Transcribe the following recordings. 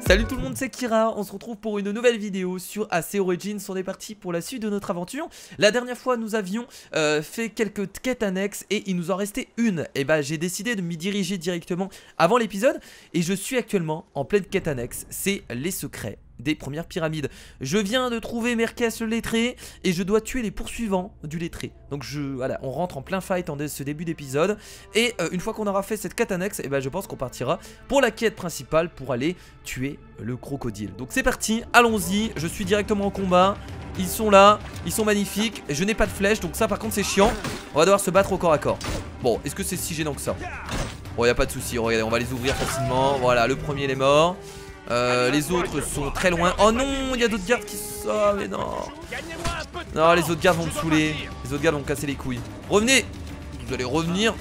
Salut tout le monde, c'est Kira, on se retrouve pour une nouvelle vidéo sur AC Origins. On est parti pour la suite de notre aventure. La dernière fois nous avions fait quelques quêtes annexes et il nous en restait une. Et bah j'ai décidé de m'y diriger directement avant l'épisode. Et je suis actuellement en pleine quête annexe, c'est les secrets des premières pyramides. Je viens de trouver Merkes le lettré et je dois tuer les poursuivants du lettré. Donc voilà, on rentre en plein fight en ce début d'épisode. Et une fois qu'on aura fait cette quête annexe, et ben je pense qu'on partira pour la quête principale pour aller tuer le crocodile. Donc c'est parti, allons-y, je suis directement en combat. Ils sont là, ils sont magnifiques. Je n'ai pas de flèche, donc ça par contre c'est chiant. On va devoir se battre au corps à corps. Bon, est-ce que c'est si gênant que ça? Bon, y a pas de souci, regardez, on va les ouvrir facilement. Voilà, le premier il est mort. Les autres sont très loin. Oh non, il y a d'autres gardes qui sortent. Mais non. Non, les autres gardes vont me saouler. Les autres gardes vont me casser les couilles. Revenez. Vous allez revenir.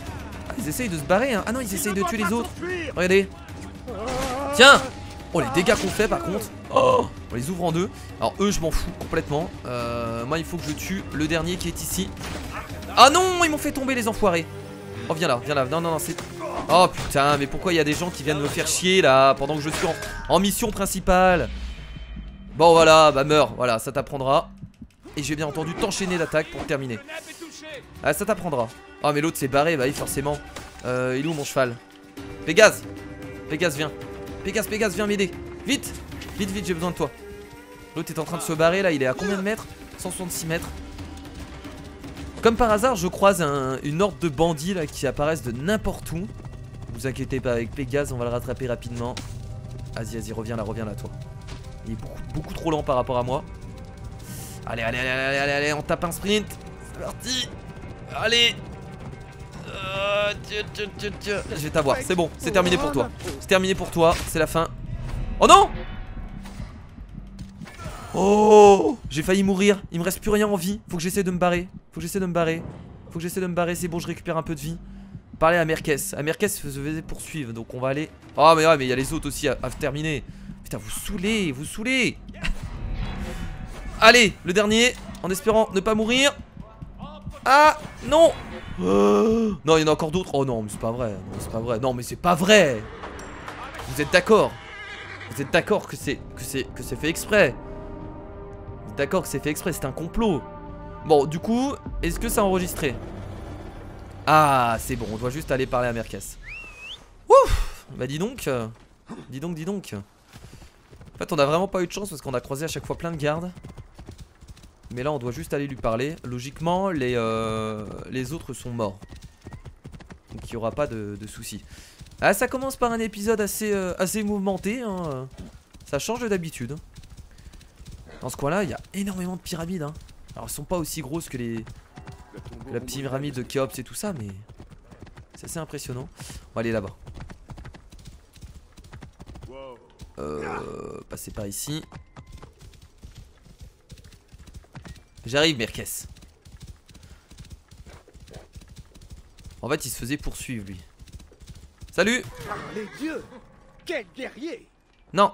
Ah, ils essayent de se barrer hein. Ah non, ils essayent de tuer les autres. Regardez. Tiens. Oh, les dégâts qu'on fait par contre. Oh, on les ouvre en deux. Alors eux, je m'en fous complètement. Moi, il faut que je tue le dernier qui est ici. Ah non, ils m'ont fait tomber les enfoirés. Oh, viens là, viens là. Non, non, non, c'est... Oh putain, mais pourquoi il y a des gens qui viennent me faire chier là pendant que je suis en mission principale? Bon voilà, bah meurs, voilà, ça t'apprendra. Et j'ai bien entendu t'enchaîner d'attaque pour terminer. Ah, ça t'apprendra. Oh mais l'autre s'est barré, bah oui forcément. Il est où mon cheval? Pégase. Pégase viens. Pégase viens m'aider. Vite. Vite vite, j'ai besoin de toi. L'autre est en train de se barrer là, il est à combien de mètres? 166 mètres. Comme par hasard, je croise une horde de bandits là qui apparaissent de n'importe où. Vous inquiétez pas, avec Pégase, on va le rattraper rapidement. Vas-y, reviens là, toi. Il est beaucoup trop lent par rapport à moi. Allez, on tape un sprint. C'est parti. Allez. Je vais t'avoir, c'est bon, c'est terminé pour toi. C'est terminé pour toi, c'est la fin. Oh non. Oh, j'ai failli mourir, il me reste plus rien en vie. Faut que j'essaie de me barrer. C'est bon, je récupère un peu de vie. Parlez à Merkes. À Merkes se faisait poursuivre. Donc on va aller. Oh mais ouais, mais il y a les autres aussi à terminer. Putain, vous saoulez. Allez, le dernier. En espérant ne pas mourir. Ah non. Non, il y en a encore d'autres. Oh non, mais c'est pas vrai. Non, mais c'est pas vrai. Vous êtes d'accord? Que c'est fait exprès? Vous êtes d'accord que c'est fait exprès? C'est un complot. Bon, du coup, est-ce que ça a enregistré? Ah, c'est bon, on doit juste aller parler à Merkes. Ouf. Bah dis donc. Dis donc. En fait, on a vraiment pas eu de chance parce qu'on a croisé à chaque fois plein de gardes. Mais là, on doit juste aller lui parler. Logiquement, les autres sont morts. Donc il n'y aura pas de soucis. Ah, ça commence par un épisode assez mouvementé hein. Ça change d'habitude. Dans ce coin-là, il y a énormément de pyramides hein. Alors elles sont pas aussi grosses que la pyramide de Khéops et tout ça, mais c'est assez impressionnant. On va aller là-bas. Passer par ici. J'arrive Merkes. En fait il se faisait poursuivre lui. Salut. Les dieux. Quel guerrier. Non.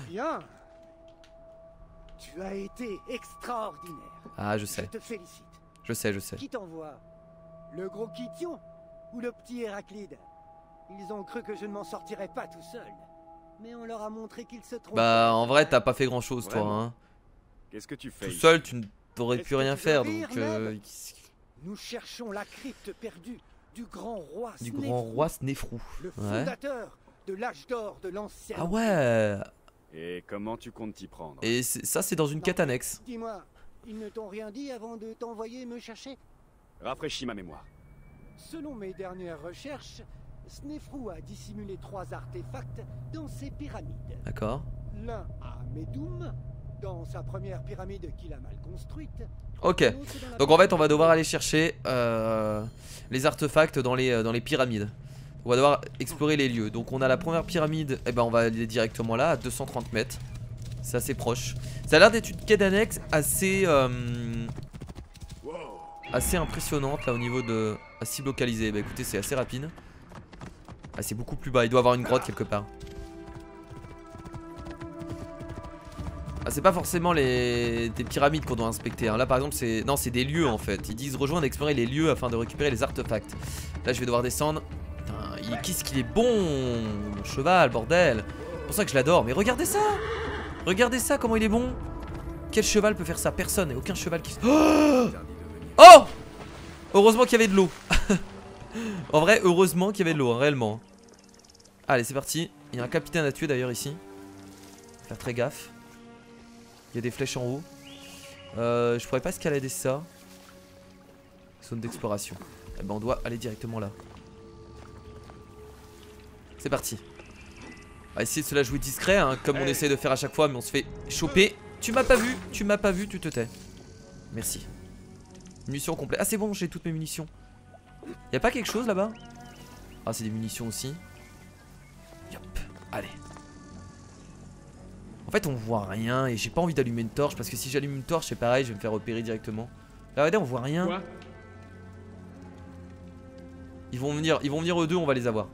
Bien. Tu as été extraordinaire. Ah je sais. Je te félicite. Je sais. Qui t'envoie? Le gros Kition ou le petit Héraclide? Ils ont cru que je ne m'en sortirais pas tout seul. Mais on leur a montré qu'ils se trompaient. Bah en vrai t'as pas fait grand chose toi hein. Qu'est-ce que tu fais tout seul tu n'aurais pu rien faire donc Nous cherchons la crypte perdue du grand roi Snéfrou. Le fondateur de l'âge d'or de l'ancien. Ah ouais. Et comment tu comptes t'y prendre? Et ça c'est dans une quête annexe. Dis-moi, ils ne t'ont rien dit avant de t'envoyer me chercher? Rafraîchis ma mémoire. Selon mes dernières recherches, Snéfrou a dissimulé 3 artefacts dans ses pyramides. D'accord. L'un à Médoum, dans sa première pyramide qu'il a mal construite. Ok, donc en fait on va devoir aller chercher les artefacts dans les pyramides. On va devoir explorer les lieux. Donc on a la première pyramide, et ben on va aller directement là à 230 mètres. C'est assez proche. Ça a l'air d'être une quête annexe assez impressionnante là au niveau de la cible localisée. Bah écoutez c'est assez rapide. Ah c'est beaucoup plus bas, il doit y avoir une grotte quelque part. Ah, c'est pas forcément des pyramides qu'on doit inspecter hein. Là par exemple c'est... Non c'est des lieux en fait. Ils disent rejoindre, explorer les lieux afin de récupérer les artefacts. Là je vais devoir descendre. Putain, qu'est-ce qu'il est bon mon cheval bordel. pour ça que je l'adore. Mais regardez ça. Regardez ça, comment il est bon. Quel cheval peut faire ça? Personne, et aucun cheval qui... Oh, oh, heureusement qu'il y avait de l'eau. En vrai, heureusement qu'il y avait de l'eau, hein, réellement. Allez, c'est parti. Il y a un capitaine à tuer d'ailleurs ici. Faut faire très gaffe. Il y a des flèches en haut. Je pourrais pas escalader ça. Zone d'exploration. Eh ben on doit aller directement là. C'est parti. On va essayer de se la jouer discret, hein, comme on essaie de faire à chaque fois, mais on se fait choper. Tu m'as pas vu, tu m'as pas vu, tu te tais. Merci. Munitions complètes. Ah c'est bon, j'ai toutes mes munitions. Y'a pas quelque chose là-bas? Ah c'est des munitions aussi. Yop, allez. En fait on voit rien et j'ai pas envie d'allumer une torche parce que si j'allume une torche c'est pareil, je vais me faire repérer directement. Là regardez, on voit rien. Quoi? Ils vont venir eux deux, on va les avoir.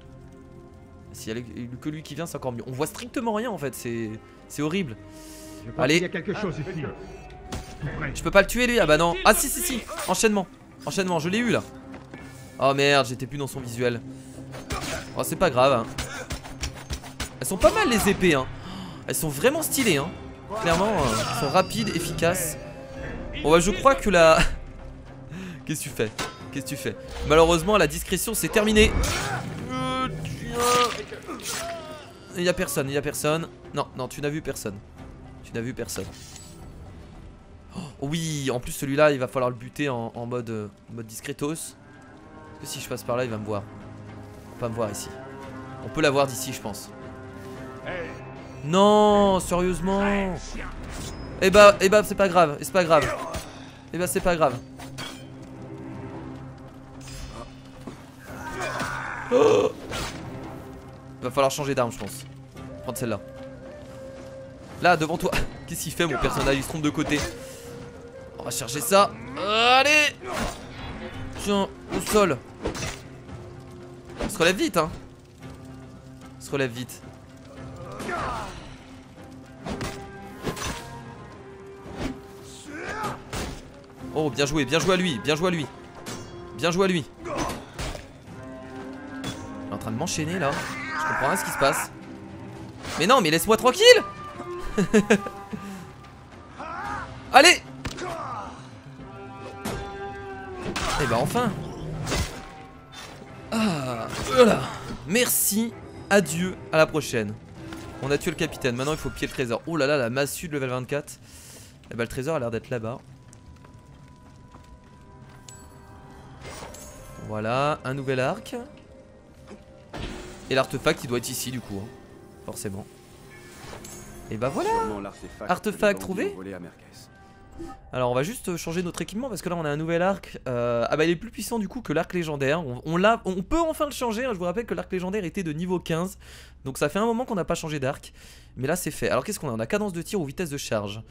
S'il y a que lui qui vient, c'est encore mieux. On voit strictement rien en fait, c'est horrible. Allez. Il y a quelque chose ici. Je peux pas le tuer lui. Ah bah non. Ah si si si. Enchaînement. Enchaînement, je l'ai eu là. Oh merde, j'étais plus dans son visuel. Oh c'est pas grave hein. Elles sont pas mal les épées hein. Elles sont vraiment stylées hein. Clairement elles sont rapides, efficaces. Bon bah je crois que la... Qu'est-ce que tu fais? Qu'est-ce que tu fais? Malheureusement la discrétion c'est terminé. Il y a personne, il y a personne. Non, non, tu n'as vu personne. Tu n'as vu personne. Oh, oui, en plus celui-là, il va falloir le buter en mode discretos. Parce que si je passe par là, il va me voir. Il va pas me voir ici. On peut l'avoir d'ici, je pense. Non, sérieusement. Eh bah, c'est pas grave, c'est pas grave. Eh bah, c'est pas grave. Oh, va falloir changer d'arme je pense. Prendre celle-là. Là devant toi. Qu'est-ce qu'il fait mon personnage? Il se trompe de côté. On va chercher ça. Allez. Tiens, au sol. On se relève vite hein. On se relève vite. Oh bien joué à lui. Bien joué à lui. Bien joué à lui. Il est en train de m'enchaîner là. Je comprends rien ce qui se passe. Mais non, mais laisse-moi tranquille. Allez. Et bah enfin. Ah, voilà. Merci. Adieu. À la prochaine. On a tué le capitaine. Maintenant il faut piller le trésor. Oh là là, la massue de level 24. Et bah le trésor a l'air d'être là-bas. Voilà, un nouvel arc. Et l'artefact il doit être ici du coup hein. Forcément. Et bah voilà. Artefact trouvé. Alors on va juste changer notre équipement parce que là on a un nouvel arc. Ah bah il est plus puissant du coup que l'arc légendaire. On peut enfin le changer hein. Je vous rappelle que l'arc légendaire était de niveau 15. Donc ça fait un moment qu'on n'a pas changé d'arc. Mais là c'est fait. Alors qu'est-ce qu'on a? On a cadence de tir ou vitesse de charge.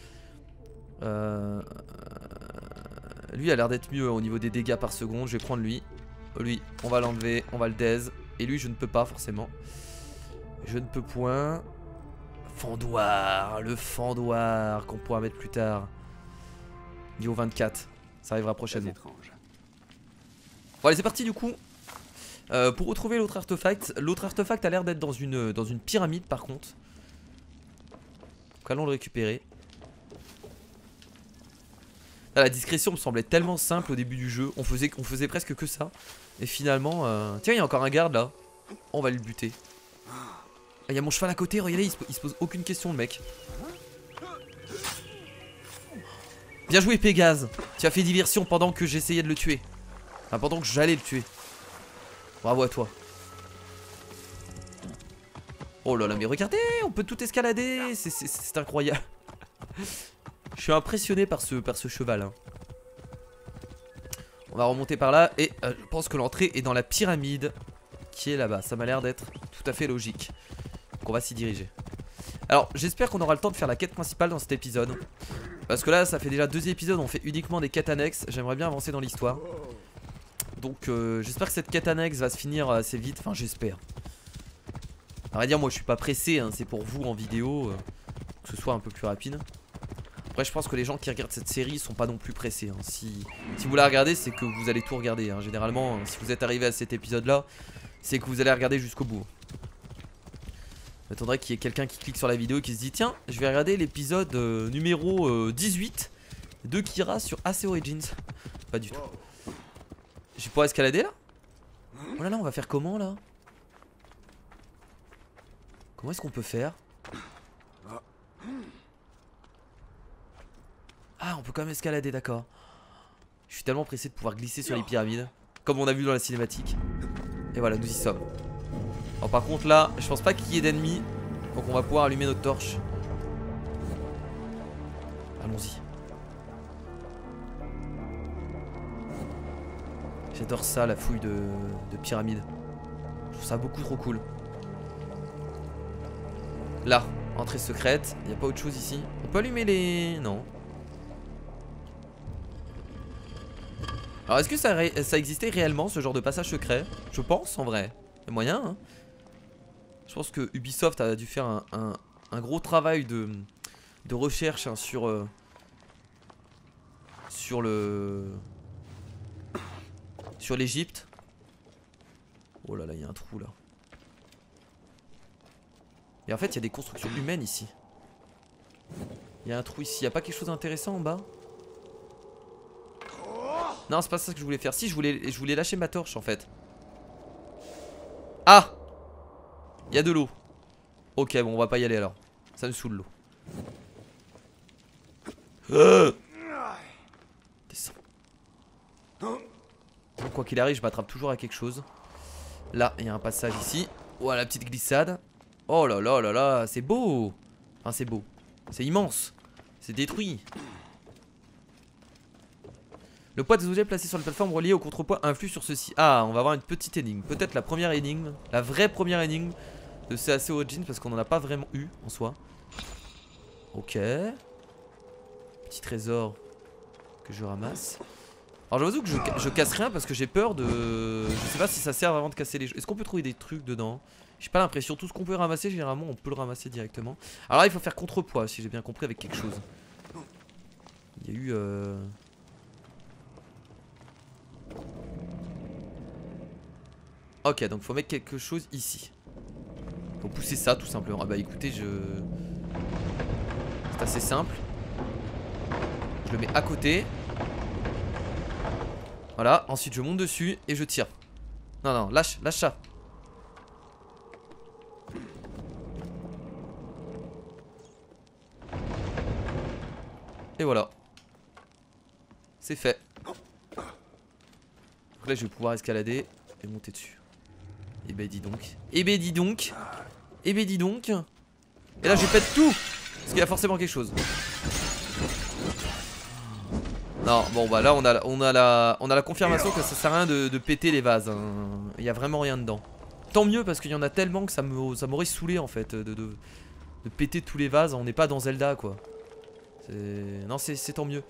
Lui a l'air d'être mieux au niveau des dégâts par seconde. Je vais prendre lui. Lui on va l'enlever, on va le daze. Et lui je ne peux pas forcément. Je ne peux point. Fendoir, le fendoir qu'on pourra mettre plus tard. Niveau 24. Ça arrivera prochainement. Bon allez c'est parti du coup. Pour retrouver l'autre artefact. L'autre artefact a l'air d'être dans une pyramide par contre. Donc allons le récupérer. Là, la discrétion me semblait tellement simple au début du jeu. On faisait presque que ça. Et finalement... Tiens il y a encore un garde là. On va le buter. Il y a mon cheval à côté, regardez, il se pose aucune question le mec. Bien joué Pégase. Tu as fait diversion pendant que j'essayais de le tuer. Enfin pendant que j'allais le tuer. Bravo à toi. Oh là là mais regardez, on peut tout escalader. C'est incroyable. Je suis impressionné par ce cheval hein. On va remonter par là. Et je pense que l'entrée est dans la pyramide qui est là-bas, ça m'a l'air d'être tout à fait logique. On va s'y diriger. Alors j'espère qu'on aura le temps de faire la quête principale dans cet épisode. Parce que là ça fait déjà 2 épisodes, on fait uniquement des quêtes annexes. J'aimerais bien avancer dans l'histoire. Donc j'espère que cette quête annexe va se finir assez vite. Enfin j'espère. À vrai dire moi je suis pas pressé hein. C'est pour vous en vidéo que ce soit un peu plus rapide. Après je pense que les gens qui regardent cette série sont pas non plus pressés hein. Si vous la regardez c'est que vous allez tout regarder hein. Généralement si vous êtes arrivé à cet épisode là c'est que vous allez regarder jusqu'au bout. m'attendrait qu'il y ait quelqu'un qui clique sur la vidéo et qui se dit tiens, je vais regarder l'épisode numéro 18 de Kira sur AC Origins. Pas du tout. Je vais pouvoir escalader là? Oh là là, on va faire comment là? Comment est-ce qu'on peut faire? Ah, on peut quand même escalader, d'accord. Je suis tellement pressé de pouvoir glisser sur les pyramides, comme on a vu dans la cinématique. Et voilà, nous y sommes. Alors par contre là, je pense pas qu'il y ait d'ennemis, donc on va pouvoir allumer notre torche. Allons-y. J'adore ça, la fouille de pyramide. Je trouve ça beaucoup trop cool. Là, entrée secrète. Il n'y a pas autre chose ici. On peut allumer les... Non. Alors est-ce que ça existait réellement ce genre de passage secret? Je pense en vrai. Il y a moyen hein. Je pense que Ubisoft a dû faire un gros travail de recherche hein, sur l'Égypte. Oh là là, il y a un trou là. Et en fait il y a des constructions humaines ici. Il y a un trou ici, il n'y a pas quelque chose d'intéressant en bas? Non c'est pas ça que je voulais faire. Si je voulais lâcher ma torche en fait. Ah, il y a de l'eau. Ok bon on va pas y aller alors. Ça me saoule l'eau. Descends. Bon, quoi qu'il arrive je m'attrape toujours à quelque chose. Là il y a un passage ici. Oh la petite glissade. Oh là là là là, c'est beau. Enfin c'est beau. C'est immense. C'est détruit. Le poids des objets placés sur la plateforme reliée au contrepoids influe sur ceci. Ah, on va avoir une petite énigme. Peut-être la première énigme. La vraie première énigme de CAC Origins parce qu'on en a pas vraiment eu en soi. Ok. Petit trésor que je ramasse. Alors j'avoue que je casse rien parce que j'ai peur de... Je sais pas si ça sert vraiment de casser les jeux. Est-ce qu'on peut trouver des trucs dedans? J'ai pas l'impression. Tout ce qu'on peut ramasser généralement on peut le ramasser directement. Alors là il faut faire contrepoids si j'ai bien compris avec quelque chose. Il y a eu... Ok donc faut mettre quelque chose ici. Faut pousser ça tout simplement. Ah bah écoutez c'est assez simple. Je le mets à côté. Voilà, ensuite je monte dessus et je tire. Non non, lâche ça. Et voilà. C'est fait. Donc là je vais pouvoir escalader et monter dessus. Et ben dis donc. Et ben dis donc. Et ben dis donc. Et là je pète tout. Parce qu'il y a forcément quelque chose. Non bon bah là on a la confirmation que ça sert à rien de péter les vases hein. Il y a vraiment rien dedans. Tant mieux parce qu'il y en a tellement que ça m'aurait saoulé en fait de péter tous les vases. On n'est pas dans Zelda quoi. Non c'est tant mieux.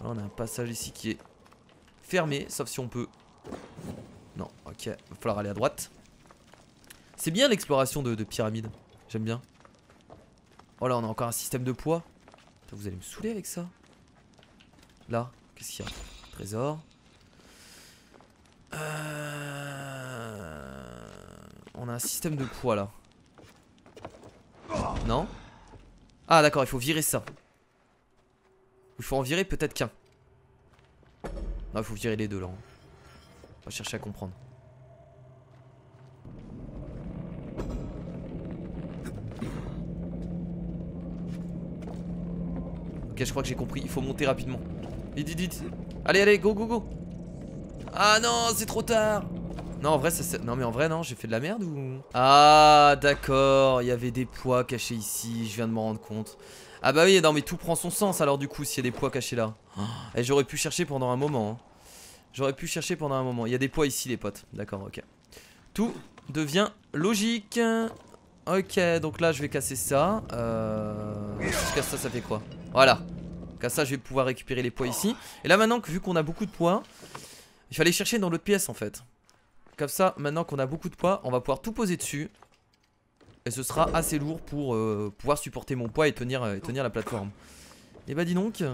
Là on a un passage ici qui est fermé. Sauf si on peut. Non ok. Il va falloir aller à droite. C'est bien l'exploration de pyramide. J'aime bien. Oh là on a encore un système de poids. Putain, vous allez me saouler avec ça. Là, qu'est-ce qu'il y a? Trésor. On a un système de poids là. Non? Ah d'accord, il faut virer ça. Il faut en virer peut-être qu'un. Non, il faut virer les deux là. On va chercher à comprendre. Ok, je crois que j'ai compris. Il faut monter rapidement. Vite, vite, vite. Allez, allez, go, go, go. Ah non, c'est trop tard. Non, en vrai, non, mais en vrai, non, j'ai fait de la merde ou... Ah, d'accord. Il y avait des poids cachés ici. Je viens de m'en rendre compte. Ah bah oui, non, mais tout prend son sens alors du coup, s'il y a des poids cachés là. Et j'aurais pu chercher pendant un moment. Hein. J'aurais pu chercher pendant un moment. Il y a des poids ici, les potes. D'accord, ok. Tout devient logique. Ok, donc là, je vais casser ça. Si je casse ça, ça fait quoi? Voilà. Comme ça je vais pouvoir récupérer les poids ici. Et là maintenant que vu qu'on a beaucoup de poids, il fallait chercher dans l'autre pièce en fait. Comme ça maintenant qu'on a beaucoup de poids, on va pouvoir tout poser dessus. Et ce sera assez lourd pour pouvoir supporter mon poids et tenir la plateforme. Et bah dis donc.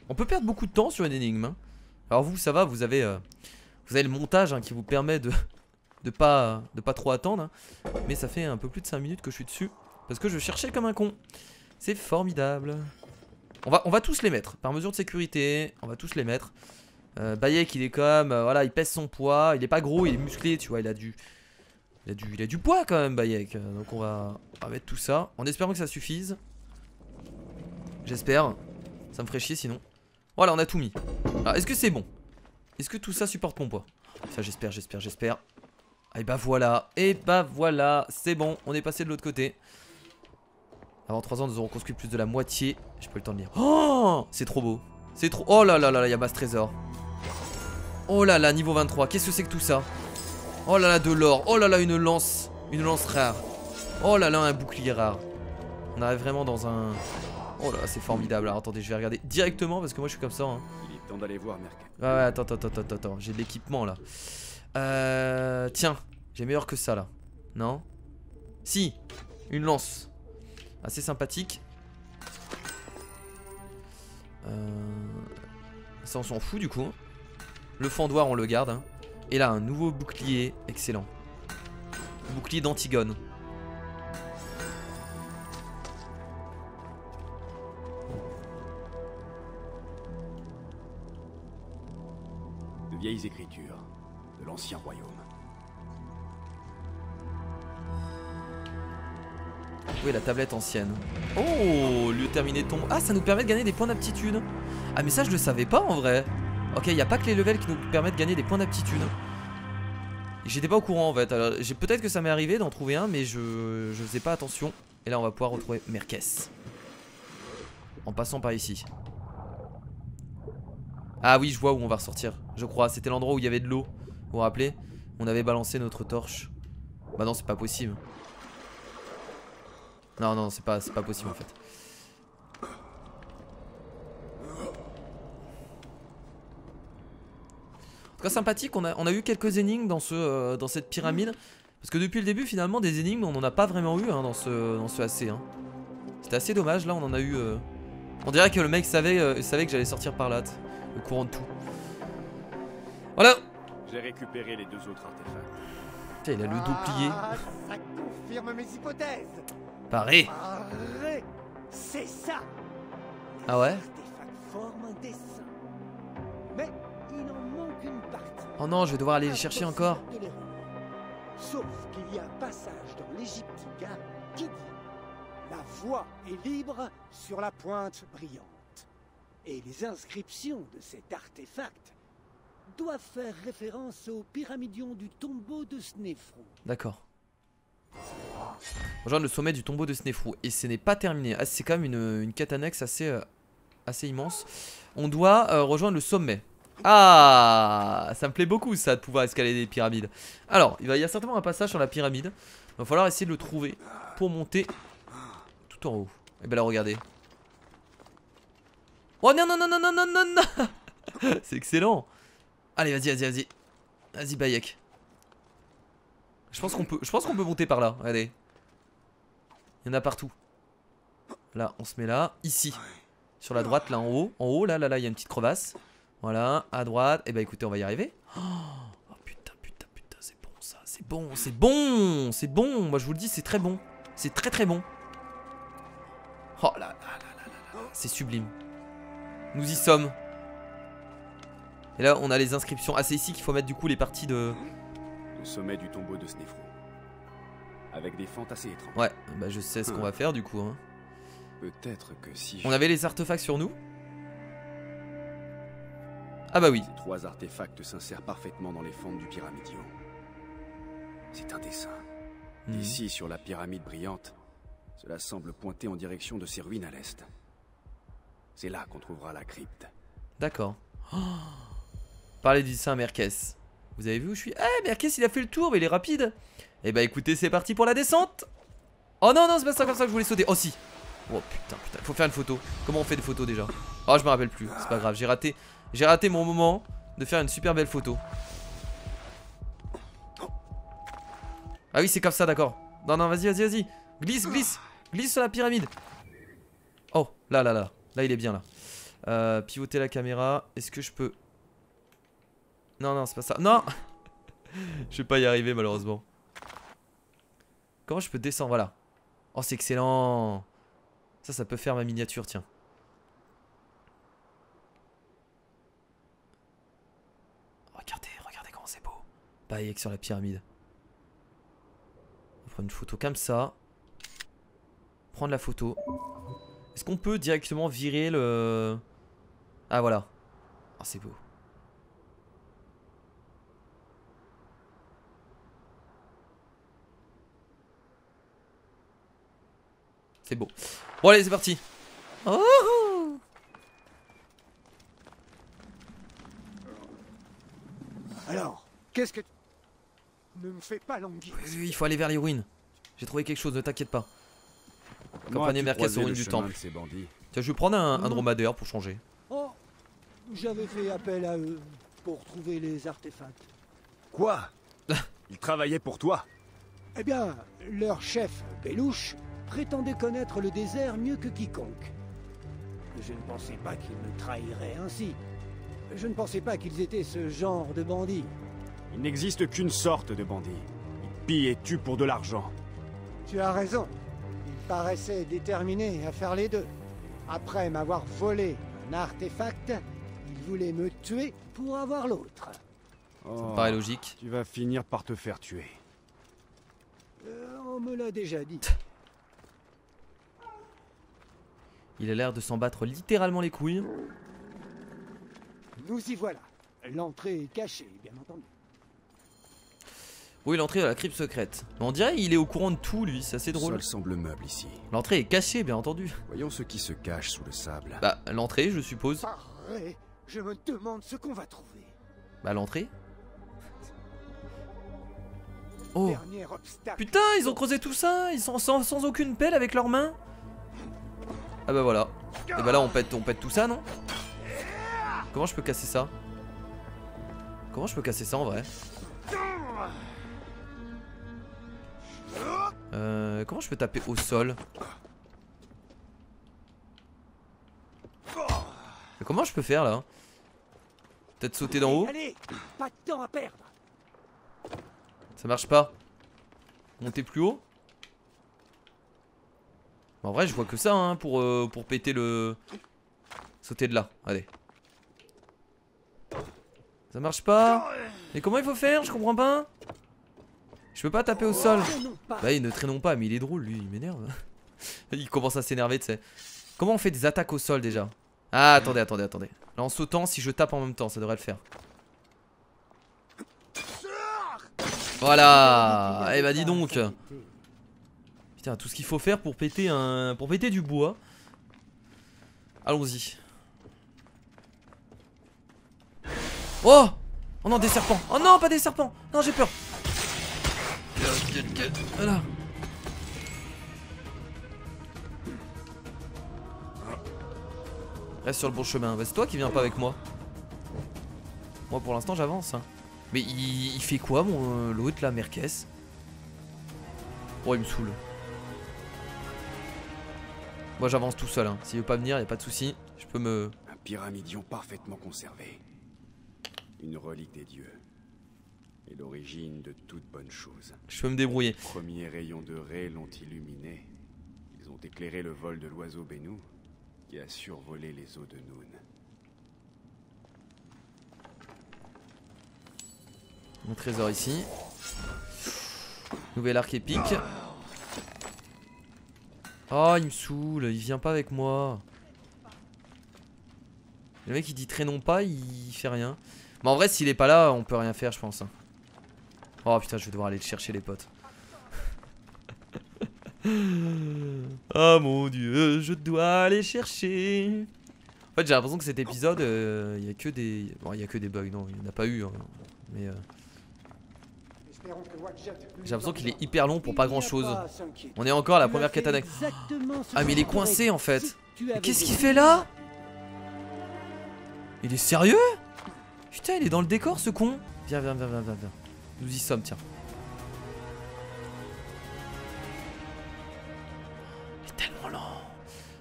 On peut perdre beaucoup de temps sur une énigme hein. Alors vous ça va, vous avez le montage hein, qui vous permet de de pas trop attendre. Hein. Mais ça fait un peu plus de 5 minutes que je suis dessus. Parce que je cherchais comme un con. C'est formidable. On va tous les mettre. Par mesure de sécurité, on va tous les mettre. Bayek, il est comme... voilà, il pèse son poids. Il est pas gros, il est musclé, tu vois. Il a du poids quand même, Bayek. Donc on va mettre tout ça. En espérant que ça suffise. J'espère. Ça me ferait chier sinon. Voilà, on a tout mis. Alors, est-ce que c'est bon? Est-ce que tout ça supporte mon poids? Ça, j'espère. Et bah voilà. C'est bon. On est passé de l'autre côté. Avant 3 ans, nous aurons construit plus de la moitié. J'ai pas eu le temps de lire. Oh, c'est trop beau. C'est trop... Oh là là là là, il y a masse trésor. Oh là là, niveau 23. Qu'est-ce que c'est que tout ça? Oh là là, de l'or. Oh là là, une lance. Une lance rare. Oh là là, un bouclier rare. On arrive vraiment dans un... Oh là là, c'est formidable. Alors attendez, je vais regarder directement parce que moi je suis comme ça. Hein. Il est temps d'aller voir Merkel. Ouais, attends. J'ai de l'équipement là. Tiens, j'ai meilleur que ça là. Non? Si, une lance. Assez sympathique. Ça on s'en fout du coup. Le fendoir on le garde. Hein. Et là un nouveau bouclier. Excellent. Bouclier d'Antigone. De vieilles écritures de l'ancien royaume. Oui, la tablette ancienne. Oh, lieu terminé tombe. Ah, ça nous permet de gagner des points d'aptitude. Ah, mais ça, je le savais pas en vrai. Ok, il n'y a pas que les levels qui nous permettent de gagner des points d'aptitude. J'étais pas au courant en fait. Alors, peut-être que ça m'est arrivé d'en trouver un, mais je faisais pas attention. Et là, on va pouvoir retrouver Merkes. En passant par ici. Ah oui, je vois où on va ressortir. Je crois. C'était l'endroit où il y avait de l'eau. Vous vous rappelez? On avait balancé notre torche. Bah non, c'est pas possible. Non, c'est pas possible en fait. En tout cas, sympathique, on a eu quelques énigmes dans cette pyramide. Parce que depuis le début, finalement, des énigmes, on n'en a pas vraiment eu hein, dans ce AC. Hein. C'était assez dommage, là, on en a eu... On dirait que le mec savait que j'allais sortir par là, au courant de tout. Voilà. J'ai récupéré les 2 autres artefacts. Tiens, il a le dos plié. Ça confirme mes hypothèses. Pareil. C'est ça. Ah ouais? L'artefact forme un dessin. Mais il en manque une partie. Oh non, je vais devoir aller les chercher encore. Sauf qu'il y a un passage dans l'Egyptica qui dit: la voie est libre sur la pointe brillante. Et les inscriptions de cet artefact doivent faire référence au pyramidion du tombeau de Snéfrou. D'accord. Rejoindre le sommet du tombeau de Snéfrou. Et ce n'est pas terminé. Ah, c'est quand même une quête annexe assez immense. On doit rejoindre le sommet. Ah, ça me plaît beaucoup ça de pouvoir escalader des pyramides. Alors, il y a certainement un passage sur la pyramide. Il va falloir essayer de le trouver pour monter tout en haut. Et ben là, regardez. Oh non. C'est excellent. Allez, vas-y. Vas-y, Bayek. Je pense qu'on peut monter par là. Regardez. Il y en a partout. Là, on se met là. Ici. Sur la droite, là en haut. En haut, là, il y a une petite crevasse. Voilà, à droite. Et bah écoutez, on va y arriver. Oh putain, c'est bon ça. C'est bon. Moi je vous le dis, c'est très bon. C'est très bon. Oh là. C'est sublime. Nous y sommes. Et là, on a les inscriptions. Ah, c'est ici qu'il faut mettre du coup les parties de... Le sommet du tombeau de Snéfrou. Avec des fentes assez étranges. Ouais, bah je sais ce qu'on va faire du coup. Hein. Peut-être que si... On avait les artefacts sur nous. Ah bah oui. Ces 3 artefacts s'insèrent parfaitement dans les fentes du pyramidion. C'est un dessin. Ici, sur la pyramide brillante, cela semble pointer en direction de ces ruines à l'est. C'est là qu'on trouvera la crypte. D'accord. Oh. Parlez du saint Merkes. Vous avez vu où je suis? Eh, Merkes il a fait le tour, mais il est rapide. Eh bah écoutez, c'est parti pour la descente. Oh non, c'est pas ça comme ça que je voulais sauter. Oh si. Oh putain, faut faire une photo. Comment on fait des photos déjà? Oh, je me rappelle plus, c'est pas grave, j'ai raté mon moment de faire une super belle photo. Ah oui, c'est comme ça, d'accord. Non, vas-y. Glisse sur la pyramide. Oh, là, il est bien là. Pivoter la caméra. Est-ce que je peux... Non, c'est pas ça. Non. Je vais pas y arriver malheureusement. Comment je peux descendre? Voilà. Oh, c'est excellent. Ça peut faire ma miniature, tiens. Regardez comment c'est beau. Bayek sur la pyramide. On va prendre une photo comme ça. Prendre la photo. Est-ce qu'on peut directement virer le... Ah voilà. Ah, c'est beau. C'est beau. Bon allez, c'est parti. Oh, Alors, qu'est-ce que... Ne me fais pas languir. oui, il faut aller vers les ruines. J'ai trouvé quelque chose, ne t'inquiète pas. Comment Campagne as-tu Mercas croisé aux le ruines du chemin temple. de ces bandits? Tiens, je vais prendre un dromadaire pour changer. Oh, j'avais fait appel à eux pour trouver les artefacts. Quoi? Ils travaillaient pour toi? Eh bien, leur chef, Belouche, prétendait connaître le désert mieux que quiconque. Je ne pensais pas qu'ils me trahiraient ainsi. Je ne pensais pas qu'ils étaient ce genre de bandits. Il n'existe qu'une sorte de bandit. Ils pillent et tuent pour de l'argent. Tu as raison. Ils paraissaient déterminés à faire les deux. Après m'avoir volé un artefact, ils voulaient me tuer pour avoir l'autre. Oh, Paraît logique. tu vas finir par te faire tuer. On me l'a déjà dit. Il a l'air de s'en battre littéralement les couilles. Nous y voilà. L'entrée est cachée, bien entendu. Oui, l'entrée de la crypte secrète. On dirait qu'il est au courant de tout, lui. C'est assez Le drôle. sol semble meuble ici. L'entrée est cachée, bien entendu. Voyons ce qui se cache sous le sable. Bah, l'entrée, je suppose. Paré, je me demande ce qu'on va trouver. Bah, l'entrée. Oh. Dernier obstacle. Putain, ils ont creusé tout ça. Ils sont sans aucune pelle avec leurs mains. Ah bah voilà. Et bah là, on pète tout ça, non? Comment je peux casser ça? Comment je peux casser ça en vrai? Comment je peux taper au sol? Mais comment je peux faire là? Peut-être sauter d'en haut? Allez, pas de temps à perdre. Ça marche pas. Monter plus haut? En vrai, je vois que ça hein, pour péter le... Sauter de là, allez. Ça marche pas? Mais comment il faut faire? Je comprends pas. Je peux pas taper au sol. Bah ne traînons pas, mais il est drôle lui, il m'énerve. Il commence à s'énerver, tu sais. Comment on fait des attaques au sol déjà? Ah attendez. Là en sautant, si je tape en même temps, ça devrait le faire. Voilà. Eh bah dis donc. Putain, tout ce qu'il faut faire pour péter du bois. Allons-y. Oh! Oh non, des serpents! Oh non, pas des serpents! Non, j'ai peur! Voilà. Reste sur le bon chemin. Bah, c'est toi qui viens pas avec moi. Moi pour l'instant j'avance. Hein. Mais il fait quoi mon l'autre là, Merkes? Oh il me saoule. Moi j'avance tout seul. Hein. S'il veut pas venir, y a pas de souci. Je peux me... Un pyramidion parfaitement conservé. Une relique des dieux. Et l'origine de toute bonne chose. Je peux me débrouiller. Les premiers rayons de Ré l'ont illuminé. Ils ont éclairé le vol de l'oiseau Bennu qui a survolé les eaux de Noun. Mon trésor ici. Nouvel arc épique. Oh il me saoule, il vient pas avec moi. Le mec il dit traînons pas, il fait rien. Mais en vrai s'il est pas là on peut rien faire je pense. Oh putain je vais devoir aller le chercher les potes. Oh mon dieu je dois aller chercher. En fait j'ai l'impression que cet épisode il y a que des... Bon il y a que des bugs, non il n'y en a pas eu hein. Mais j'ai l'impression qu'il est hyper long pour pas grand chose. On est encore à la première quête annexe. Ah mais il est coincé en fait. Mais qu'est-ce qu'il fait là? Il est sérieux? Putain il est dans le décor ce con. Viens. Nous y sommes tiens. Il est tellement lent.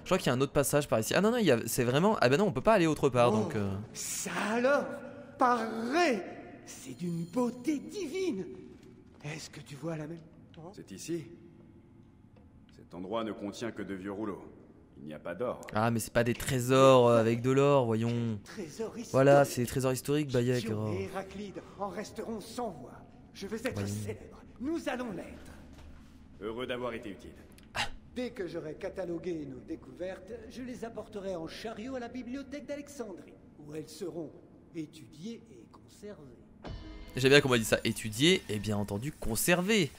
Je crois qu'il y a un autre passage par ici. Ah non c'est vraiment... Ah bah non on peut pas aller autre part donc... Ça alors? Paré! C'est d'une beauté divine. Est-ce que tu vois la même? C'est ici? Cet endroit ne contient que de vieux rouleaux. Il n'y a pas d'or. Ah mais c'est pas des trésors avec de l'or, voyons. Voilà, c'est des trésors historiques, Bayek. Dion et Héraclide en resteront sans voix. Je veux être célèbre. Nous allons l'être. Heureux d'avoir été utile. Dès que j'aurai catalogué nos découvertes, je les apporterai en chariot à la bibliothèque d'Alexandrie, où elles seront étudiées et conservées. J'aime bien comment il dit ça, étudier et bien entendu conserver.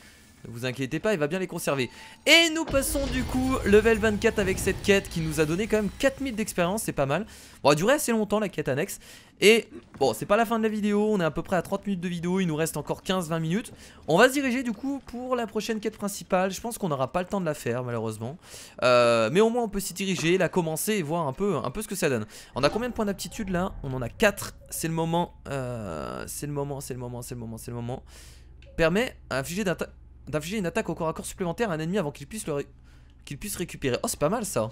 Ne vous inquiétez pas, il va bien les conserver. Et nous passons du coup level 24 avec cette quête qui nous a donné quand même 4000 d'expérience, c'est pas mal. Bon, elle a duré assez longtemps la quête annexe. Et bon, c'est pas la fin de la vidéo, on est à peu près à 30 minutes de vidéo, il nous reste encore 15-20 minutes. On va se diriger du coup pour la prochaine quête principale. Je pense qu'on n'aura pas le temps de la faire malheureusement. Mais au moins on peut s'y diriger, la commencer et voir un peu ce que ça donne. On a combien de points d'aptitude là? On en a 4, c'est le moment. C'est le moment. Permet d'infliger une attaque au corps à corps supplémentaire à un ennemi avant qu'il puisse récupérer. Oh c'est pas mal ça.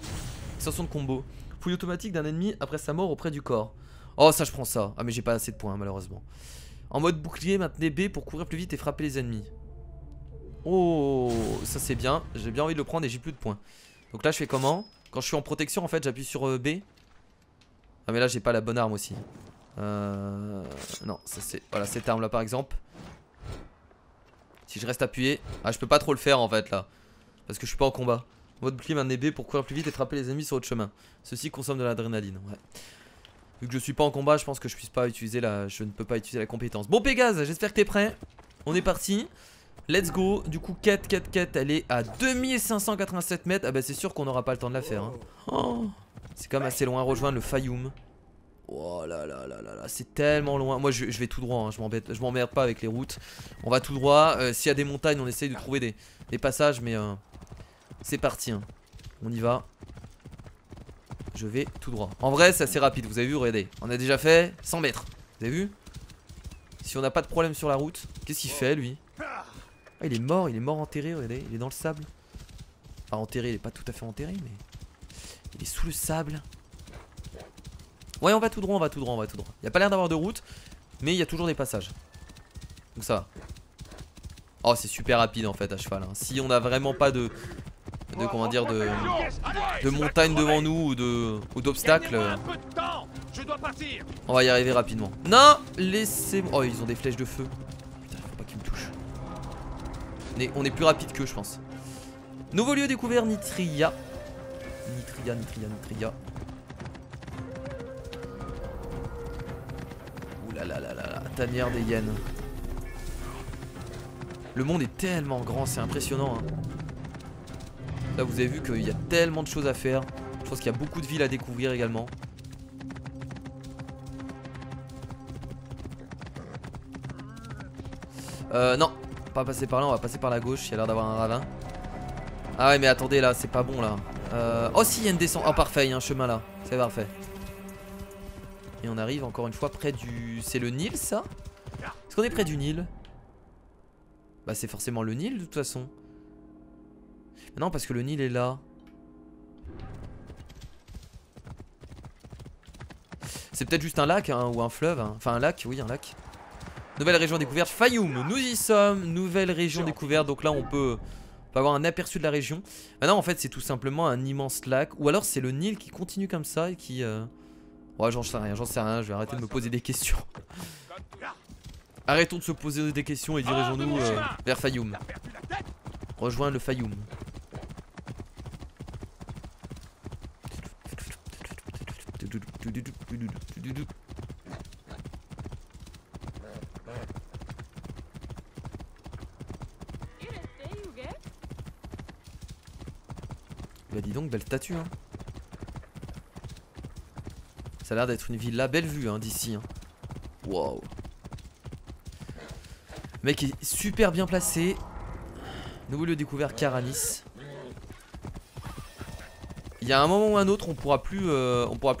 Extension de combo. Fouille automatique d'un ennemi après sa mort auprès du corps. Oh ça je prends ça. Ah mais j'ai pas assez de points malheureusement. En mode bouclier, maintenez B pour courir plus vite et frapper les ennemis. Oh ça c'est bien. J'ai bien envie de le prendre et j'ai plus de points. Donc là je fais comment? Quand je suis en protection en fait j'appuie sur B. Ah mais là j'ai pas la bonne arme aussi. Non ça c'est... Voilà cette arme là par exemple. Si je reste appuyé, ah je peux pas trop le faire en fait là, parce que je suis pas en combat. Mode bouclier, maintenez B pour courir plus vite et frapper les ennemis sur votre chemin. Ceci consomme de l'adrénaline. Ouais. Vu que je suis pas en combat, je pense que je ne peux pas utiliser la compétence. Bon Pégase, j'espère que t'es prêt. On est parti. Let's go. Du coup quête, elle est à 2587 mètres. Ah bah c'est sûr qu'on n'aura pas le temps de la faire. Hein. Oh, c'est quand même assez loin. Rejoindre le Fayoum. Oh là là là là là, c'est tellement loin. Moi je vais tout droit, hein. Je m'emmerde pas avec les routes. On va tout droit. S'il y a des montagnes, on essaye de trouver des passages, mais c'est parti. Hein. On y va. Je vais tout droit. En vrai, c'est assez rapide. Vous avez vu, regardez. On a déjà fait 100 mètres. Vous avez vu? Si on n'a pas de problème sur la route, qu'est-ce qu'il fait lui? Ah, il est mort enterré, regardez. Il est dans le sable. Enfin, enterré, il est pas tout à fait enterré, mais il est sous le sable. Ouais on va tout droit, Il n'y a pas l'air d'avoir de route, mais il y a toujours des passages. Donc ça va. Oh c'est super rapide en fait à cheval hein. Si on n'a vraiment pas de montagne devant nous ou d'obstacles, on va y arriver rapidement. Non, laissez-moi. Oh ils ont des flèches de feu. Putain faut pas qu'ils me touchent. On est plus rapide qu'eux je pense. Nouveau lieu découvert, Nitria. Nitria. Ouh là, tanière des hyènes. Le monde est tellement grand, c'est impressionnant hein. Là vous avez vu qu'il y a tellement de choses à faire. Je pense qu'il y a beaucoup de villes à découvrir également. Non, pas passer par là, on va passer par la gauche. Il y a l'air d'avoir un ravin. Ah ouais mais attendez là, c'est pas bon là. Oh si il y a une descente. Oh parfait, il y a un chemin là, c'est parfait. Et on arrive encore une fois près du... C'est le Nil ça? Est-ce qu'on est près du Nil? Bah c'est forcément le Nil de toute façon. Mais non parce que le Nil est là. C'est peut-être juste un lac hein, ou un fleuve hein. Enfin un lac, oui un lac. Nouvelle région découverte, Fayoum. Nous y sommes, nouvelle région découverte. Donc là on peut avoir un aperçu de la région. Maintenant en fait c'est tout simplement un immense lac. Ou alors c'est le Nil qui continue comme ça et qui... Ouais j'en sais rien, je vais arrêter de me poser des questions. Arrêtons de se poser des questions et dirigeons-nous vers Fayoum. Rejoins le Fayoum. Bah dis donc, belle statue hein. Ça a l'air d'être une villa, belle vue hein, d'ici hein. Wow. Le mec est super bien placé. Nouveau lieu découvert, Karanis. Il y a un moment ou un autre on pourra plus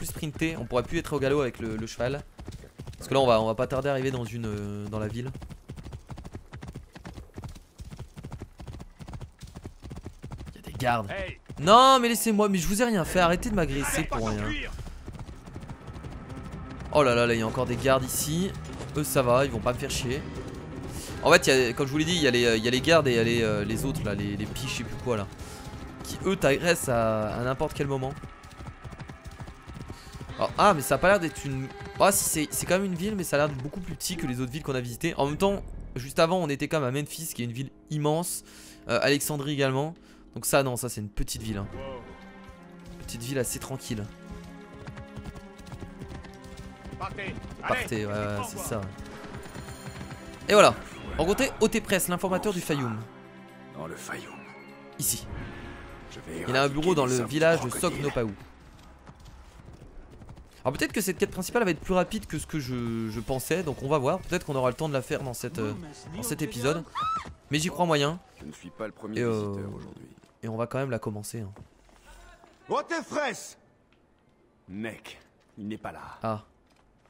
sprinter, on pourra plus être au galop avec le cheval. Parce que là on va pas tarder à arriver dans la ville. Il y a des gardes. Non mais laissez-moi, mais je vous ai rien fait, arrêtez de m'agresser pour rien. Oh là là, là il y a encore des gardes ici. eux ça va, ils vont pas me faire chier. En fait, comme je vous l'ai dit, il y a les gardes et il y a les autres là, les piches, je sais plus quoi là. Qui eux t'agressent à n'importe quel moment. Alors, ah mais ça a pas l'air d'être une... Ah si c'est quand même une ville, mais ça a l'air beaucoup plus petit que les autres villes qu'on a visitées. En même temps, juste avant on était quand même à Memphis, qui est une ville immense. Alexandrie également. Donc ça non, ça c'est une petite ville hein. Petite ville assez tranquille. Partez, ouais, c'est ça. Et voilà. Rencontrez O.T. Press, l'informateur du Fayoum. Dans le Fayoum. Ici. Il Il a un bureau dans le village de Sognopaou. Alors peut-être que cette quête principale va être plus rapide que ce que je pensais. Donc on va voir. Peut-être qu'on aura le temps de la faire dans cet épisode. Mais j'y crois moyen. Je ne suis pas le premier visiteur aujourd'hui. Et on va quand même la commencer hein. O.T. Press. Mec, il n'est pas là. Ah.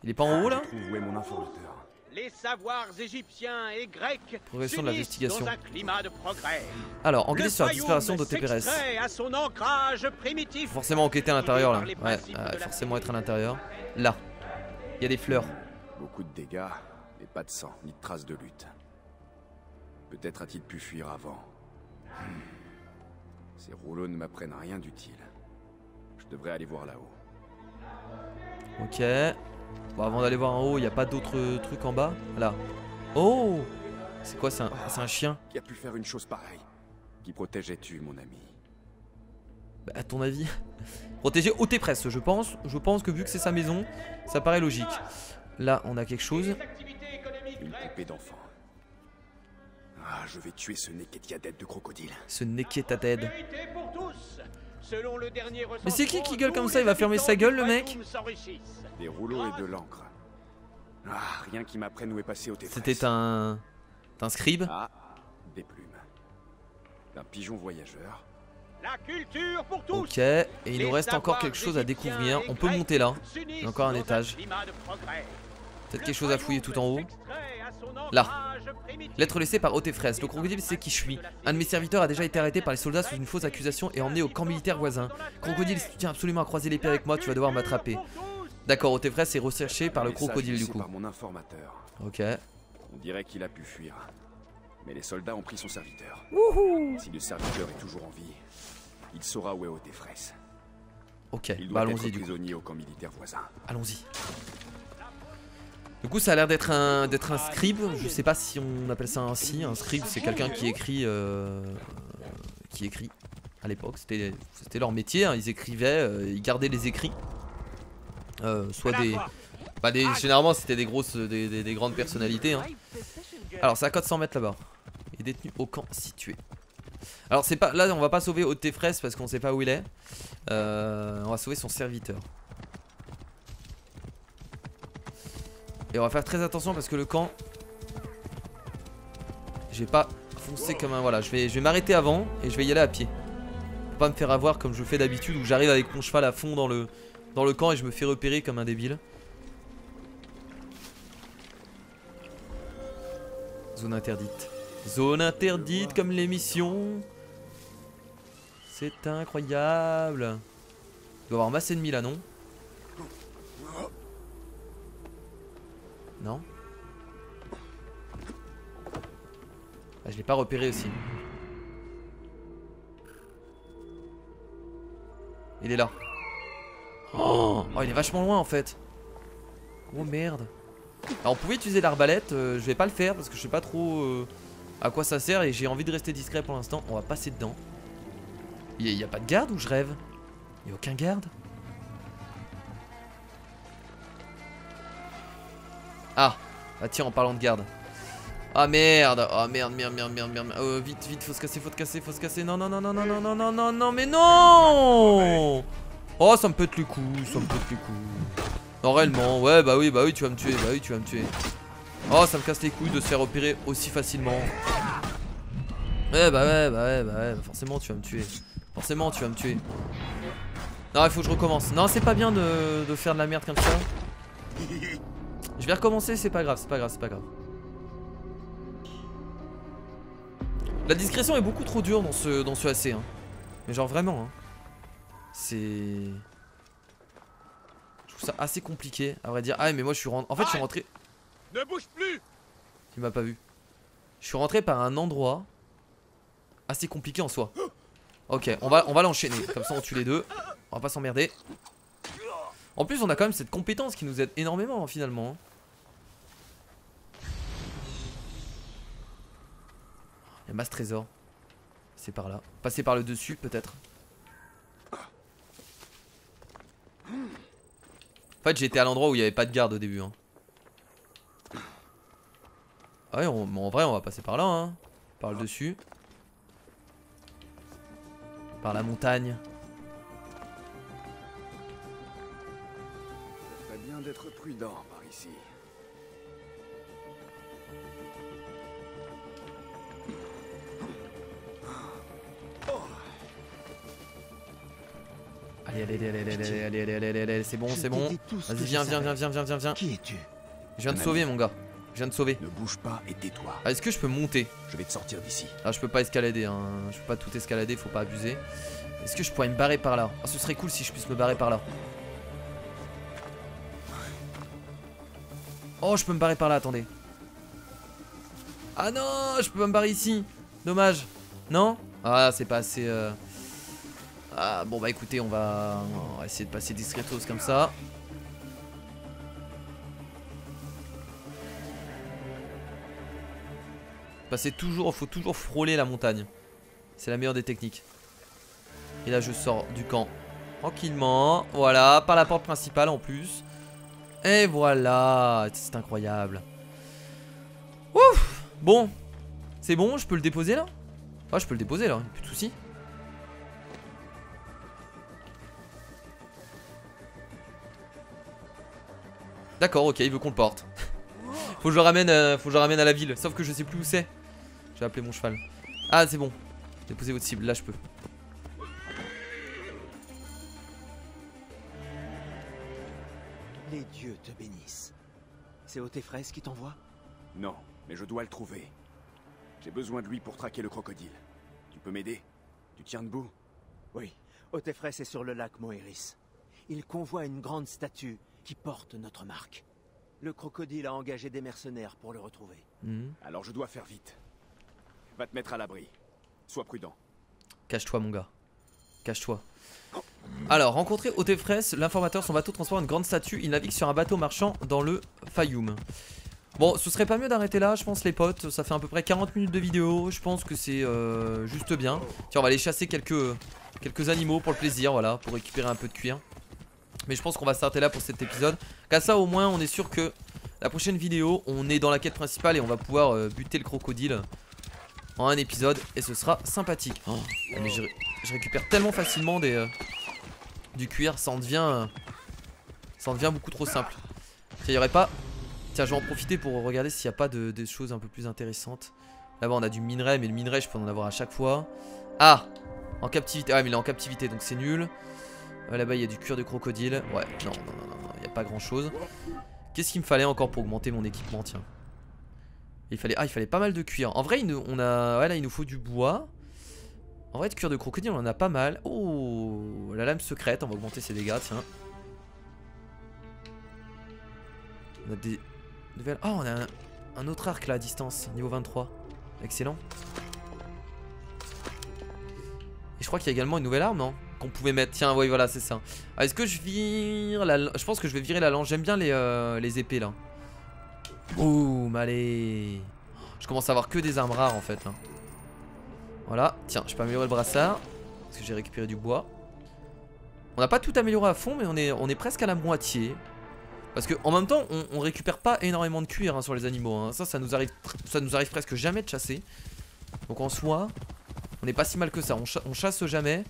Il est pas en haut là? Où est mon informateur? Les savoirs égyptiens et grecs progression de l'investigation. dans un climat de progrès. Alors, enquêter sur la disparition d'O.T. Press. À son ancrage primitif. Forcément enquêter à l'intérieur là. Ouais, forcément être à l'intérieur. Là. Il y a des fleurs. Beaucoup de dégâts, mais pas de sang, ni de traces de lutte. Peut-être a-t-il pu fuir avant. Ces rouleaux ne m'apprennent rien d'utile. Je devrais aller voir là-haut. Ok. Bon, avant d'aller voir en haut, il n'y a pas d'autres trucs en bas? Là. Oh! C'est quoi? C'est un chien? Qui a pu faire une chose pareille? Qui protégeais-tu, mon ami? Bah, à ton avis? Protéger O.T. Press, je pense. Je pense que vu que c'est sa maison, ça paraît logique. Là, on a quelque chose. Une poupée d'enfant. Ah, je vais tuer ce Neketiadet de crocodile. Ce Neketiadet. Mais c'est Mais qui gueule comme ça? Il va fermer sa gueule, le mec? Des rouleaux et de l'encre. Ah, rien qui m'apprenne où est passé O.T. Press. C'était un scribe? Ah, des plumes. D'un pigeon voyageur. La culture pour tous. Ok, et il nous reste encore quelque chose à découvrir. On peut monter là. Il y a encore un étage. Peut-être quelque chose à fouiller tout en haut. Là. Lettre laissée par O.T. Press. Le crocodile sait qui je suis. Un de mes serviteurs a déjà été arrêté par les soldats sous une fausse accusation et emmené au camp militaire voisin. Crocodile, si tu tiens absolument à croiser l'épée avec moi, tu vas devoir m'attraper. D'accord, O.T. Press est recherché par le crocodile du coup. Par mon informateur. Ok. On dirait qu'il a pu fuir. Mais les soldats ont pris son serviteur. Wouhou. Si le serviteur est toujours en vie, il saura où est O.T. Press. Ok, Il bah doit être allons-y du coup. prisonnier au camp militaire voisin. Allons-y. Du coup ça a l'air d'être un scribe. Je sais pas si on appelle ça ainsi. Un scribe c'est quelqu'un qui écrit à l'époque. C'était leur métier hein. Ils écrivaient, ils gardaient les écrits. Soit généralement c'était des grandes personnalités hein. Alors c'est à 400 mètres là-bas. Il est détenu au camp situé. Alors c'est pas là, on va pas sauver O.T. Press parce qu'on sait pas où il est. On va sauver son serviteur. Et on va faire très attention parce que le camp, je vais pas foncer comme un... Voilà, je vais m'arrêter avant et je vais y aller à pied. Pour pas me faire avoir comme je fais d'habitude où j'arrive avec mon cheval à fond dans le camp et je me fais repérer comme un débile. Zone interdite. Zone interdite comme l'émission. C'est incroyable. Il doit y avoir masse ennemie là, non? Non? Ah, je l'ai pas repéré aussi. Il est là. Oh, il est vachement loin en fait. Oh merde. Alors on pouvait utiliser l'arbalète, je vais pas le faire parce que je sais pas trop à quoi ça sert et j'ai envie de rester discret pour l'instant. On va passer dedans. Il y a pas de garde ou je rêve? Il y a aucun garde? Ah, ah tiens en parlant de garde. Ah merde, oh merde. Vite, faut se casser. Non, mais non. Oh ça me pète le cou, Non réellement, ouais bah oui tu vas me tuer, Oh ça me casse les couilles de se faire repérer aussi facilement. Ouais forcément tu vas me tuer. Non il faut que je recommence. Non c'est pas bien de faire de la merde comme ça. Je vais recommencer, c'est pas grave. La discrétion est beaucoup trop dure dans ce AC hein. Mais genre vraiment hein. Je trouve ça assez compliqué à vrai dire. Ah mais moi je suis rentré. En fait je suis rentré. Ne bouge plus. Tu m'as pas vu. Je suis rentré par un endroit assez compliqué en soi. Ok, on va l'enchaîner. Comme ça on tue les deux. On va pas s'emmerder. En plus on a quand même cette compétence qui nous aide énormément finalement. Il y a masse trésor. C'est par là. Passer par le dessus peut-être. En fait j'étais à l'endroit où il n'y avait pas de garde au début hein. Ah ouais, en vrai on va passer par là hein. Par le dessus. Par la montagne. Ça ferait bien d'être prudent par ici. Allez, c'est bon, c'est bon. Vas-y, viens. Qui es-tu? Je viens de sauver, mon gars. Je viens de sauver. Ne bouge pas et tais-toi. Ah, est-ce que je peux monter? Je vais te sortir d'ici. Ah, je peux pas escalader, hein. Je peux pas tout escalader, faut pas abuser. Est-ce que je pourrais me barrer par là? Ah, ce serait cool si je puisse me barrer par là. Oh, je peux me barrer par là, attendez. Ah non, je peux pas me barrer ici. Dommage. Non? Ah, c'est pas assez... Ah, bon bah écoutez, on va essayer de passer discretos comme ça. Passer toujours, faut toujours frôler la montagne. C'est la meilleure des techniques. Et là je sors du camp tranquillement. Voilà, par la porte principale en plus. Et voilà, c'est incroyable. Ouf. Bon, c'est bon, je peux le déposer là? Ah, je peux le déposer là, plus de soucis. D'accord, ok, il veut qu'on le porte. Faut que je le ramène à la ville. Sauf que je sais plus où c'est. Je vais appeler mon cheval. Ah, c'est bon. Déposez votre cible, là je peux. Les dieux te bénissent. C'est Otefres qui t'envoie? Non, mais je dois le trouver. J'ai besoin de lui pour traquer le crocodile. Tu peux m'aider? Tu tiens debout? Oui, Otefres est sur le lac Moeris. Il convoie une grande statue qui porte notre marque. Le crocodile a engagé des mercenaires pour le retrouver. Alors je dois faire vite. Va te mettre à l'abri. Sois prudent. Cache-toi mon gars. Cache-toi. Alors, rencontrer Otefres, l'informateur, son bateau transporte une grande statue. Il navigue sur un bateau marchand dans le Fayoum. Bon, ce serait pas mieux d'arrêter là, je pense les potes. Ça fait à peu près 40 minutes de vidéo. Je pense que c'est juste bien. Tiens, on va aller chasser quelques animaux pour le plaisir, voilà, pour récupérer un peu de cuir. Mais je pense qu'on va s'arrêter là pour cet épisode. Qu'à ça au moins on est sûr que la prochaine vidéo on est dans la quête principale et on va pouvoir buter le crocodile en un épisode. Et ce sera sympathique. Oh, mais je récupère tellement facilement du cuir. Ça en devient beaucoup trop simple. Tiens, y aurait pas... Tiens, je vais en profiter pour regarder s'il n'y a pas des choses un peu plus intéressantes. Là-bas on a du minerai, mais le minerai je peux en avoir à chaque fois. Ah, en captivité. Ah mais il est en captivité donc c'est nul. Là-bas il y a du cuir de crocodile. Ouais, non, il n'y a pas grand chose. Qu'est-ce qu'il me fallait encore pour augmenter mon équipement? Tiens, il fallait pas mal de cuir. En vrai ouais, là il nous faut du bois. En vrai de cuir de crocodile on en a pas mal. Oh, la lame secrète, on va augmenter ses dégâts. Tiens, on a des nouvelles... Oh, on a un autre arc là à distance, niveau 23. Excellent. Et je crois qu'il y a également une nouvelle arme, non? Qu'on pouvait mettre. Tiens, oui, voilà, c'est ça. Ah, est-ce que je vire la... Je pense que je vais virer la lance. J'aime bien les épées là. Boum, allez. Je commence à avoir que des armes rares en fait là. Voilà, tiens, je peux améliorer le brassard parce que j'ai récupéré du bois. On n'a pas tout amélioré à fond, mais on est presque à la moitié. Parce que en même temps, on récupère pas énormément de cuir hein, sur les animaux. Hein. Ça nous arrive presque jamais de chasser. Donc en soi, on n'est pas si mal que ça. On chasse jamais.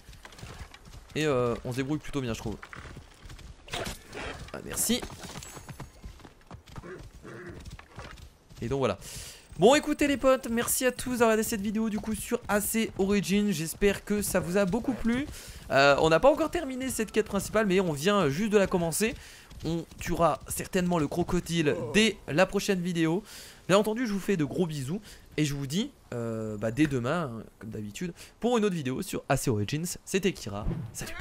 Et on se débrouille plutôt bien, je trouve. Ah, merci. Et donc voilà. Bon, écoutez les potes, merci à tous d'avoir regardé cette vidéo du coup sur AC Origins. J'espère que ça vous a beaucoup plu. On n'a pas encore terminé cette quête principale, mais on vient juste de la commencer. On tuera certainement le crocodile dès la prochaine vidéo. Bien entendu, je vous fais de gros bisous. Et je vous dis dès demain, comme d'habitude, pour une autre vidéo sur AC Origins. C'était Kira. Salut.